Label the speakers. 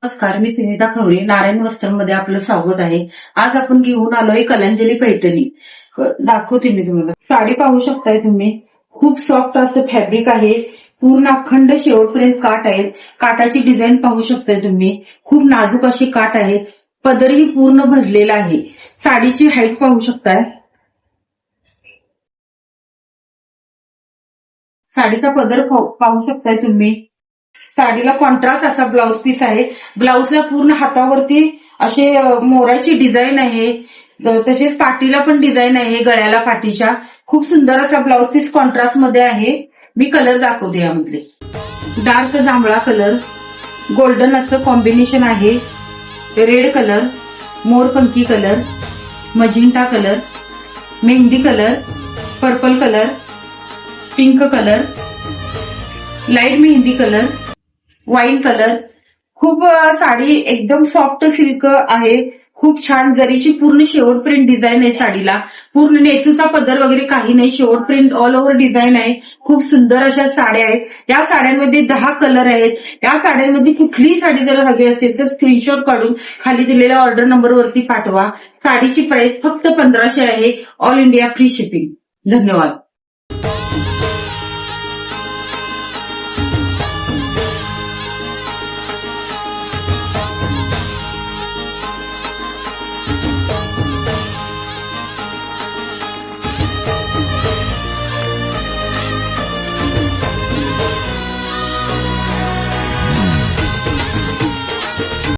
Speaker 1: नमस्कार, मी सुनीता खवरे. नारायण वस्त्रमध्ये आपलं स्वागत आहे. आज आपण घेऊन आलोय कलांजली पैठणी. दाखवते मी तुम्हाला. साडी पाहू शकताय तुम्ही. खूप सॉफ्ट असं फॅब्रिक आहे. पूर्ण अखंड शेवटपर्यंत काठ आहेत. काठाची डिझाईन पाहू शकताय तुम्ही. खूप नाजूक अशी काठ आहे. पदरही पूर्ण भरलेला आहे. साडीची हाईट पाहू शकताय. साडीचा पदर पाहू शकताय तुम्ही. साडीला कॉन्ट्रास्ट असा ब्लाउज पीस आहे. ब्लाउजला पूर्ण हातावरती असे मोराची डिझाईन आहे. तसेच पाठीला पण डिझाईन आहे, गळ्याला पाठीच्या. खूप सुंदर असा ब्लाउज पीस कॉन्ट्रास्ट मध्ये आहे. मी कलर दाखवते यामधले. डार्क जांभळा कलर, गोल्डन असं कॉम्बिनेशन आहे, रेड कलर, मोरपंखी colour, magenta colour, mehndi colour, purple colour, pink colour, light mehndi colour, wine colour. खूप साडी एकदम सॉफ्ट सिल्क आहे. खूप छान जरीची पूर्ण शेवटपर्यंत डिझाईन आहे साडीला. पूर्ण नेसूचा पदर वगैरे काही नाही, शेवटपर्यंत ऑल ओव्हर डिझाईन आहे. खूप सुंदर अशा साड्या आहेत. या साड्यांमध्ये 10 कलर आहेत. या साड्यांमध्ये कुठलीही साडी जर हवी असेल तर स्क्रीनशॉट काढून खाली दिलेल्या ऑर्डर नंबरवरती पाठवा. साडीची प्राइस फक्त 1500 आहे. All India free shipping. धन्यवाद.